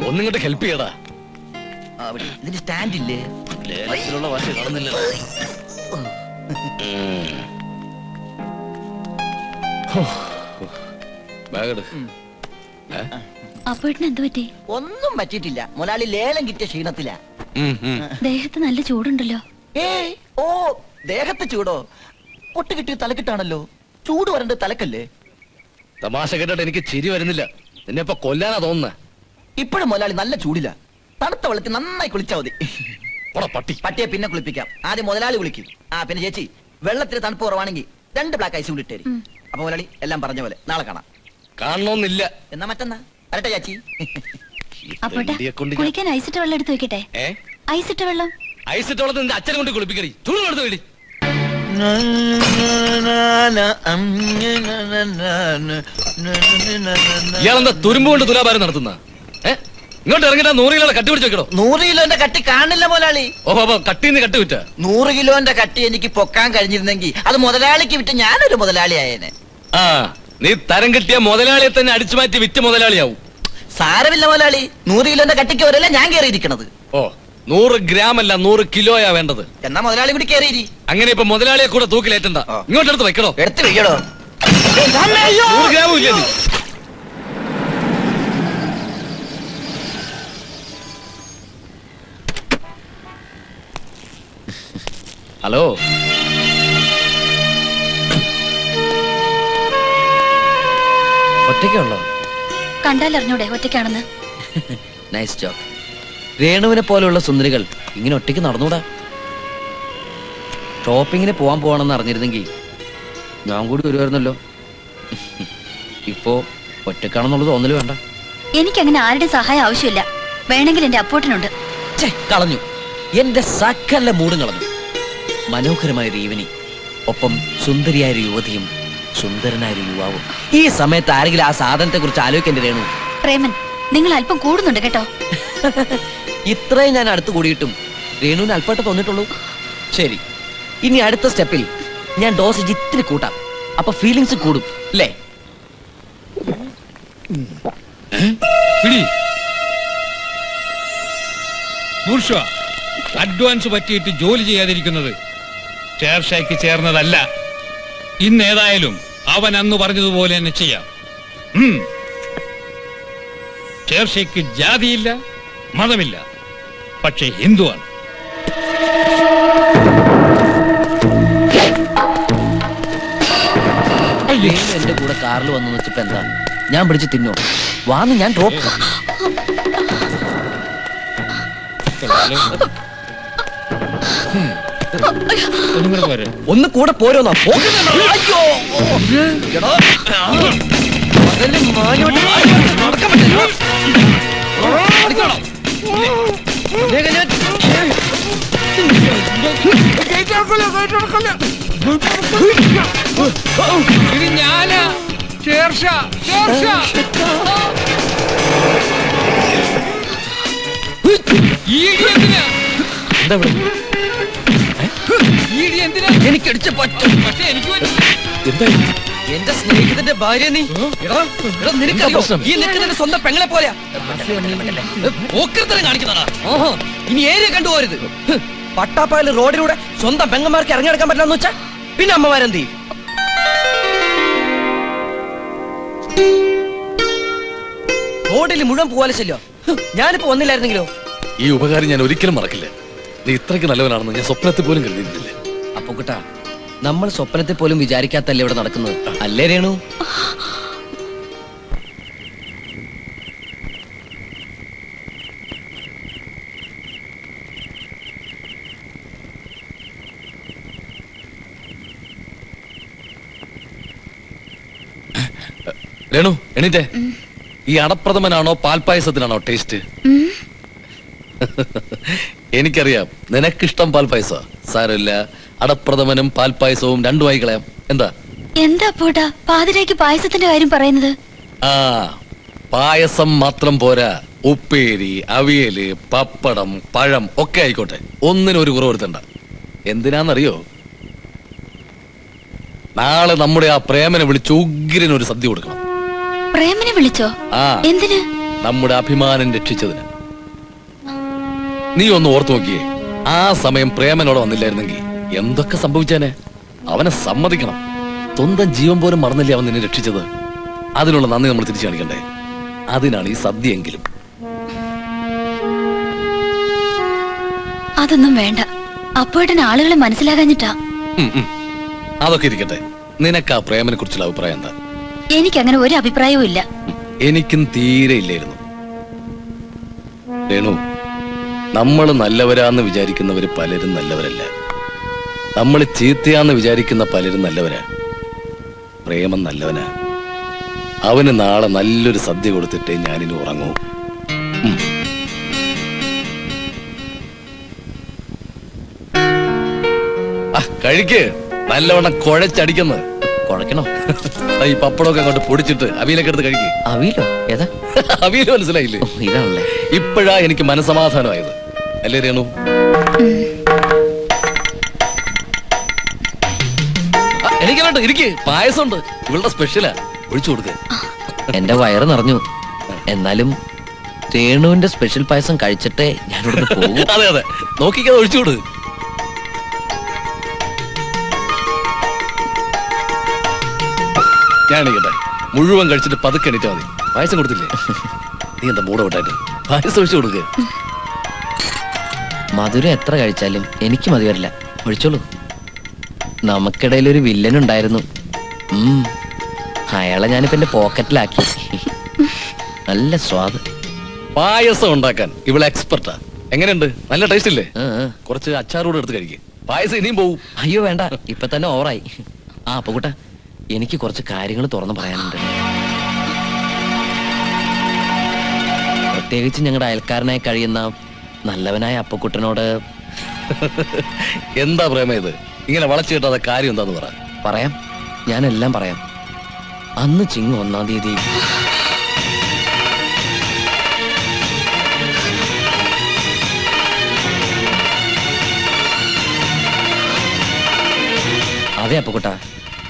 ഒന്നിങ്ങോട്ട് ഹെൽപ്പ് ചെയ്യടാ. ഇതിന് സ്റ്റാൻഡ് ഇല്ലേ? ലേലത്തിലുള്ള വാശി കാണുന്നില്ല. അപ്പോഴത്തിന് എന്ത് പറ്റി? ഒന്നും പറ്റിയിട്ടില്ല. മുതലാളി ലേലം കിട്ടിയ ക്ഷീണത്തില. ദേഹത്ത് നല്ല ചൂടുണ്ടല്ലോ. ഏയ് ഓ, ദേഹത്ത് ചൂടോ? പൊട്ട് കിട്ടിയ തലക്കിട്ടാണല്ലോ. ചൂട് വരണ്ട തലക്കല്ലേ? തമാശ കേട്ടിട്ട് എനിക്ക് ചിരി വരുന്നില്ല. നിന്നെ ഇപ്പൊ കൊല്ലാനാ തോന്നുന്നേ. ഇപ്പോഴും മുതലാളി നല്ല ചൂടില്ല. തണുത്ത വെള്ളത്തിൽ നന്നായി കുളിച്ചാ മതി. പട്ടി പട്ടിയെ പിന്നെ കുളിപ്പിക്കാം. ആദ്യം മുതലാളി കുളിക്കും. പിന്നെ ചേച്ചി, വെള്ളത്തിന് തണുപ്പ് കുറവാണെങ്കിൽ 2 ബ്ലാക്ക് ഐസ് കൂടി ഇട്ടേരി. അപ്പൊ മുതലാളി എല്ലാം പറഞ്ഞ പോലെ നാളെ കാണാം. കാണണമെന്നില്ല. എന്നാ മറ്റന്നാ വരട്ടെ ചേച്ചി. കുളിക്കാൻ ഐസിട്ട വെള്ളം എടുത്ത് വെക്കട്ടെ? ഐസിട്ട വെള്ളം? ഐസിട്ട വെള്ളത്തിൽ നിന്റെ അച്ഛനെ കൊണ്ട് കുളിപ്പിക്കടി. തുണി എടുത്ത് വേടി. ഇയാളെന്താ തുരുമ്പ് കൊണ്ട് തുലാഭാരം നടത്തുന്ന? ഇങ്ങോട്ട് ഇറങ്ങിട്ടാ 100 കിലോ കട്ടി പിടിച്ച് വെക്കണോ? 100 കിലോന്റെ കട്ടി കാണില്ല മുതലാളി. ഓഹോ, കട്ടിന്ന് കട്ടി വിറ്റ 100 കിലോന്റെ കട്ടി എനിക്ക് പൊക്കാൻ കഴിഞ്ഞിരുന്നെങ്കിൽ അത് മുതലാളിക്ക് വിറ്റ് ഞാനൊരു മുതലാളി ആയേനെ. നീ തരം കിട്ടിയ മുതലാളിയെ തന്നെ അടിച്ചു മാറ്റി വിറ്റ് മുതലാളിയാവും. സാരമില്ല മുതലാളി, 100 കിലോന്റെ കട്ടിക്ക് വരല്ലേ ഞാൻ കയറിയിരിക്കണത്. 100 ഗ്രാം അല്ല 100 കിലോയാ വേണ്ടത്. എന്നാ മുതലാളി കൂടി കയറിയിരി. അങ്ങനെ ഇപ്പൊ മുതലാളിയെ കൂടെ തൂക്കിലേറ്റണ്ട. ഇങ്ങോട്ട് എടുത്ത് വെക്കണോ? എടുത്ത് വെക്കണോ? 100 ഗ്രാമും ഇല്ല. ഹലോ, ഒറ്റയ്ക്കുള്ളോ? കണ്ടാലറിഞ്ഞൂടെ ഒറ്റയ്ക്കാണെന്ന്? Nice job. രേണുവിനെ പോലെയുള്ള സുന്ദരികൾ ഇങ്ങനെ ഒറ്റയ്ക്ക് നടന്നൂടാ. ഷോപ്പിങ്ങിന് പോവാണെന്ന് അറിഞ്ഞിരുന്നെങ്കിൽ ഞാൻ കൂടി വരുമായിരുന്നല്ലോ. ഇപ്പോ ഒറ്റക്കാണെന്നുള്ളത് തോന്നല് വേണ്ട. എനിക്കങ്ങനെ ആരുടെ സഹായം ആവശ്യമില്ല. വേണമെങ്കിൽ എന്റെ അപ്പോട്ടനുണ്ട്. കളഞ്ഞു, എന്റെ സകല മൂടും കളഞ്ഞു. മനോഹരമായ ഒരു ഈവനിങ്, ഒപ്പം സുന്ദരിയായ ഒരു യുവതിയും സുന്ദരനായ ഒരു യുവാവും. ഈ സമയത്ത് ആരെങ്കിലും ആ സാധനത്തെ കുറിച്ച് ആലോചിക്കേണ്ടി രേണു? പ്രേമൻ, നിങ്ങൾ അല്പം കൂടുന്നുണ്ട് കേട്ടോ. ഇത്രയും ഞാൻ അടുത്ത് കൂടിയിട്ടും രേണുവിന് അല്പമായിട്ട് തോന്നിട്ടുള്ളൂ. ശരി, ഇനി അടുത്ത സ്റ്റെപ്പിൽ ഞാൻ ഡോസേജ് ഇത്തിരി കൂട്ടാം. അപ്പൊ ഫീലിങ്സ് കൂടും അല്ലേ? അഡ്വാൻസ് പറ്റിയിട്ട് ജോലി ചെയ്യാതിരിക്കുന്നത് ഷേർഷായ്ക്ക് ചേർന്നതല്ല. ഇന്നേതായാലും അവൻ അന്ന് പറഞ്ഞതുപോലെ തന്നെ ചെയ്യാം. ഷേർഷയ്ക്ക് ജാതിയില്ല, മതമില്ല, പക്ഷെ ഹിന്ദുവാണ്. എന്റെ കൂടെ കാറിൽ വന്നു വെച്ചപ്പോ എന്താ ഞാൻ പിടിച്ച് തിന്നോ? വാന്ന് ഞാൻ ഡ്രോപ്പ്. ഒന്ന് കൂടെ പോരോന്നാ? ഇത് ഞാനാ ഷേർഷാ. എനിക്കടിച്ച പറ്റും. പക്ഷെ എനിക്ക് എന്റെ സ്നേഹിതന്റെ ഭാര്യ നീ. നിനക്കറിയോ ഈ നിൽക്കുന്നതിന്റെ സ്വന്തം പെങ്ങളെ പോലെയാ. പോക്കൃത്തരം കാണിക്കുന്നതാ. ഇനി ഏരിയ കണ്ടുപോരുത്. പട്ടാപ്പാല് റോഡിലൂടെ സ്വന്തം പെങ്ങന്മാർക്ക് ഇറങ്ങിയെടുക്കാൻ പറ്റില്ലെന്ന് വെച്ചാ പിന്നെ അമ്മമാരെന്ത് ചെയ്യും? റോഡിൽ മുഴുവൻ പോവാലോ. ഞാനിപ്പോ വന്നില്ലായിരുന്നെങ്കിലോ? ഈ ഉപകാരം ഞാൻ ഒരിക്കലും മറക്കില്ല. നീ ഇത്രയ്ക്ക് നല്ലവനാണെന്ന് ഞാൻ സ്വപ്നത്തിൽ പോലും കരുതിയിരുന്നില്ല. അപ്പൊ കുട്ടാ, നമ്മൾ സ്വപ്നത്തിൽ പോലും വിചാരിക്കാത്തല്ലേ ഇവിടെ നടക്കുന്നത്, അല്ലേ രേണു? രേണു, എണീറ്റേ. ഈ അടപ്രഥമനാണോ പാൽപായസത്തിനാണോ ടേസ്റ്റ്? എനിക്കറിയാം നിനക്കിഷ്ടം പാൽപായസ. സാരമില്ല, അടപ്രഥമനും പാൽപായസവും രണ്ടുമായി കളയാം. എന്താ പോട്ടാ പാതിരയ്ക്ക് പായസത്തിന്റെ കാര്യം പറയുന്നത്? പായസം മാത്രം പോരാ, ഉപ്പേരി, അവിയല്, പപ്പടം, പഴം ഒക്കെ ആയിക്കോട്ടെ. ഒന്നിനും ഒരു കുറവ് വരുത്തണ്ട. എന്തിനാന്നറിയോ? നാളെ നമ്മുടെ ആ പ്രേമനെ വിളിച്ച് ഉഗ്രനൊരു സദ്യ കൊടുക്കണം. പ്രേമനെ വിളിച്ചോ? എന്തിന്? നമ്മുടെ അഭിമാനം രക്ഷിച്ചതിന്. നീ ഒന്ന് ഓർത്തു നോക്കിയേ, ആ സമയം പ്രേമനോട് വന്നില്ലായിരുന്നെങ്കിൽ എന്തൊക്കെ സംഭവിച്ചേനെ? അവനെ സമ്മതിക്കണം. സ്വന്തം ജീവൻ പോലും മറന്നില്ലേ അവൻ നിന്നെ രക്ഷിച്ചത്. അതിനുള്ള നന്ദി നമ്മൾ തിരിച്ചു കാണിക്കണ്ടേ? അതിനാണ് ഈ സദ്യയെങ്കിലും. അതൊന്നും വേണ്ട. അപ്പോഴേട്ടൻ ആളുകളെ മനസ്സിലാകാഞ്ഞിട്ടാ. അതൊക്കെ ഇരിക്കട്ടെ. നിനക്ക് ആ പ്രേമനെ കുറിച്ചുള്ള അഭിപ്രായം എന്താ? എനിക്കങ്ങനെ ഒരു അഭിപ്രായവും ഇല്ല. എനിക്കും തീരെ ഇല്ലായിരുന്നു. രേണു, നമ്മൾ നല്ലവരാന്ന് വിചാരിക്കുന്നവര് പലരും നല്ലവരല്ല. നമ്മൾ ചീത്തയാന്ന് വിചാരിക്കുന്ന പലരും നല്ലവരാ. പ്രേമം നല്ലവനാ. അവന് നാളെ നല്ലൊരു സദ്യ കൊടുത്തിട്ടേ ഞാനിനി ഉറങ്ങൂ. കഴിക്ക്. നല്ലവണ്ണം കുഴച്ചടിക്കുന്നു. കുഴക്കണോ? ഈ പപ്പടമൊക്കെ അങ്ങോട്ട് പൊടിച്ചിട്ട് അവിയലൊക്കെ എടുത്ത് കഴിക്ക്. അവിയലോ? ഏതാ അവിയല്? മനസ്സിലായില്ലേ? ഇതാണല്ലേ. ഇപ്പോഴാ എനിക്ക് മനസമാധാനമായത്. അല്ലേ രേണു? എനിക്കല്ലോട്ട് ഇരിക്ക്. പായസമുണ്ട്, ഇവളുടെ സ്പെഷ്യലാ. ഒഴിച്ചു കൊടുക്ക. എന്റെ വയറ് നിറഞ്ഞു. എന്നാലും രേണുവിന്റെ സ്പെഷ്യൽ പായസം കഴിച്ചിട്ടേ ഞാനിവിടുന്ന് പോകും. അതെ അതെ, നോക്കിക്കാതെ ഒഴിച്ചു കൊടു. ഞാൻ എണീക്കട്ടെ. മുഴുവൻ കഴിച്ചിട്ട് പതുക്കെ എണീറ്റാ മതി. പായസം കൊടുത്തില്ലേ? നീ എന്താ മൂട വിട്ടായിട്ട് പായസം ഒഴിച്ചു കൊടുക്കുക. മധുരം എത്ര കഴിച്ചാലും എനിക്ക് മതി വരില്ല. ഒഴിച്ചോളൂ. നമുക്കിടയിൽ ഒരു വില്ലൻ ഉണ്ടായിരുന്നു. അയാളെ ഞാനിപ്പോ എന്റെ പോക്കറ്റിലാക്കി. നല്ല സ്വാദ്. പായസം ഉണ്ടാക്കാൻ ഇവള് എക്സ്പെർട്ടാ. എങ്ങനെയുണ്ട്? നല്ല ടേസ്റ്റ് ഇല്ലേ? കുറച്ച് അച്ചാറൂടെ എടുത്ത് കഴിക്കുക. പായസം ഇനിയും പോവും. അയ്യോ വേണ്ട, ഇപ്പൊ തന്നെ ഓവറായി. ആ അപ്പുകുട്ട, എനിക്ക് കുറച്ച് കാര്യങ്ങൾ തുറന്നു പറയാനുണ്ട്. പ്രത്യേകിച്ച് ഞങ്ങളുടെ അയൽക്കാരനായി കഴിയുന്ന നല്ലവനായ അപ്പുക്കുട്ടനോട്. എന്താ പ്രേമ ഇത്? ഇങ്ങനെ വളച്ചു കിട്ടാതെ കാര്യം എന്താന്ന് പറ. പറയാം, ഞാനെല്ലാം പറയാം. അന്ന് ചിങ്ങ് 1-ാം തീയതി അതെ അപ്പുകുട്ട,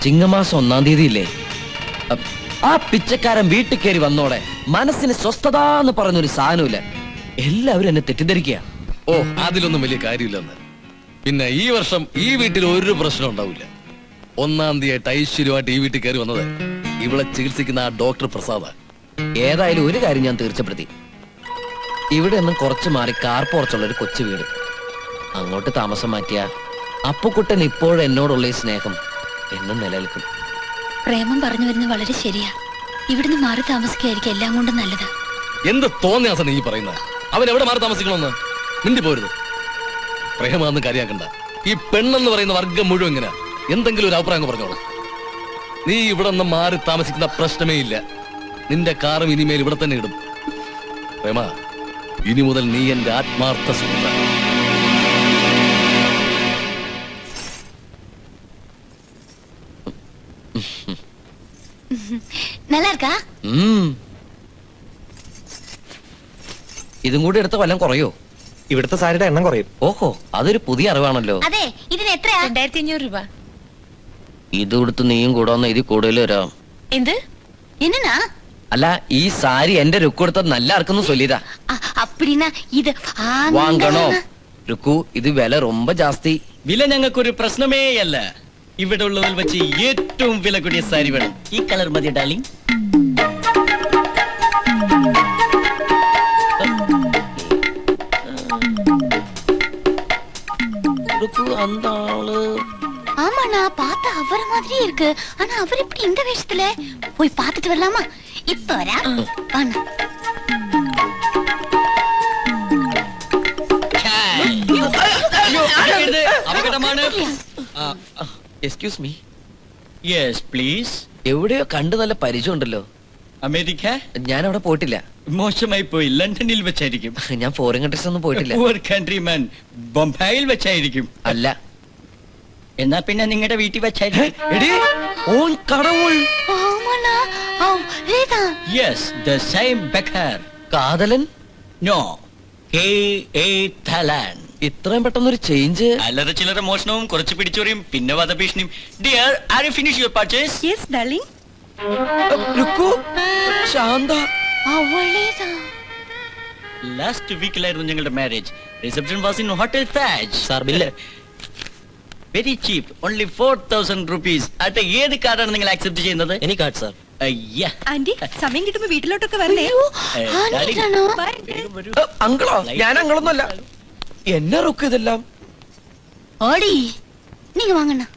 ചിങ്ങമാസം 1-ാം തീയതി ഇല്ലേ, ആ പിച്ചക്കാരൻ വീട്ടിൽ കയറി വന്നോടെ മനസ്സിന് സ്വസ്ഥത എന്ന് പറഞ്ഞൊരു സാധനമില്ല. എല്ലാവരും എന്നെ തെറ്റിദ്ധരിക്കുക. ഓ, അതിലൊന്നും വലിയ കാര്യമില്ലെന്ന്. പിന്നെ ഈ വർഷം ഈ വീട്ടിൽ ഒരു പ്രശ്നം ഉണ്ടാവില്ല. 1-ാം തീയതി ഐശ്വര്യമായിട്ട് ഈ വീട്ടിൽ കയറി വന്നത് ഇവിടെ ചികിത്സിക്കുന്ന ആ ഡോക്ടർ പ്രസാദ. ഏതായാലും ഒരു കാര്യം ഞാൻ തീർച്ചപ്പെടുത്തി. ഇവിടെ നിന്നും കുറച്ച് മാറി കാർപ്പോർച്ചുള്ള ഒരു കൊച്ചു വീട് അങ്ങോട്ട് താമസം മാറ്റിയ അപ്പുക്കുട്ടൻ ഇപ്പോഴും എന്നോടുള്ള ഈ സ്നേഹം എന്നും നിലനിൽക്കും. പ്രേമം പറഞ്ഞു വരുന്നത് വളരെ ശരിയാ. ഇവിടുന്ന് മാറി താമസിക്കായിരിക്കും എല്ലാം കൊണ്ടും നല്ലത്. എന്ത് തോന്നിയാസം നീ പറയുന്ന? അവൻ എവിടെ മാറി താമസിക്കണമെന്ന് മിണ്ടി പോരുത്. പ്രേമാന്ന് കാര്യാക്കണ്ട. ഈ പെണ്ണെന്ന് പറയുന്ന വർഗം മുഴുവൻ ഇങ്ങനെ എന്തെങ്കിലും ഒരു അഭിപ്രായം പറഞ്ഞോളൂ. നീ ഇവിടെ നിന്ന് മാറി താമസിക്കുന്ന പ്രശ്നമേ ഇല്ല. നിന്റെ കാറും ഇനിമേൽ ഇവിടെ തന്നെ ഇടും. പ്രേമ, ഇനി മുതൽ നീ എന്റെ ആത്മാർത്ഥ സുഹൃത്താണ്. நல்லா இருக்கா? ഇതും കൂടി എടുത്ത വല്ലതും കുറയോ? ഇവിടുത്തെ സാരിയുടെ എണ്ണം കുറയും. ഓഹോ, അതൊരു പുതിയ അറിവാണല്ലോ. അതെ, ഇതിന് എത്രയാ? 2500 രൂപ. ഇത് കൊടുത്ത് നീയും കൂടാന്ന് ഇതിൽ കൂടുതൽ വരാം. എന്ത്? என்னன்னா? അല്ല, ഈ സാരി എന്റെ രുക്കു കൊടുത്തത് നല്ല ആർക്കൊന്നും ചൊല്ലിയതാ. அப்படின்னா இது വാങ്ങണോ രുക്കു? ഇത് വില ரொம்ப ജാസ്തി. വില ഞങ്ങൾക്കൊരു പ്രശ്നമേ അല്ല. ഇവിടെ ഉള്ളതിൽ വെച്ച് ഏറ്റവും വില കൂടിയ സാരി വേണം. ഈ കളർ മതി ഡാർലിംഗ്. அந்த ஆளு ஆமா, நான் பார்த்தா அவர் மாதிரியே இருக்கு. ஆனா அவர் இப்படி இந்த வேஷத்துல போய் பார்த்துட்டு வரலாமா? இப்ப வரா. வாங்க. അപകടമാണ്. Excuse me. Yes please. എവിടെയോ കണ്ടു നല്ല പരിചയം ഉണ്ടല്ലോ. അമേരിക്ക? ഞാൻ അവിടെ പോയിട്ടില്ല. മോശമായി പോയി. ലണ്ടനിൽ വെച്ചായിരിക്കും. ഞാൻ ഫോറിൻ കൺട്രീസ് ഒന്നും പോയിട്ടില്ല. പൂർ കൺട്രിമാൻ. ബൊംബായിൽ വെച്ചായിരിക്കും. അല്ല. എന്നാ പിന്നെ നിങ്ങളുടെ വീട്ടിൽ വെച്ചായിരിക്കും. എടീ, ഓൻ കടവുൾ. ஆமாண்ணா. ரேதா. Yes, the same baker. കാതലൻ? No, K.A. Thalan. ഇത്രയും പെട്ടെന്നൊരു ചേഞ്ച്. അല്ലറ ചില്ലറ മോഷണവും കുറച്ച് പിടിച്ചോറിയും പിന്നെ വധഭീഷണിയും. Dear, are you finish your purchase? Yes, darling. രുക്കു, ശാന്ത, അവളേതാ? ലാസ്റ്റ് വീക്കിലായിരുന്നു ഞങ്ങളുടെ marriage. Reception was in hotel Taj. Sir bill. Very cheap, only 4000 rupees. ആട്ടെ, ഏത് കാർഡാണ് നിങ്ങൾ ആക്സെപ്റ്റ് ചെയ്യുന്നത്? Any card sir. അയ്യാ, ആന്റി സമയം കിട്ടുമ്പോ വീട്ടിലോട്ടൊക്കെ വരണേ. അയ്യോ, ഏ, ആന്റിയാണോ? വേഗം വരൂ. അങ്കിളോ? ഞാൻ അങ്കിളൊന്നുമല്ല. എന്നെ റുക്ക് ഇതെല്ലാം. ഓടി, നീங்க வாங்கண்ணா.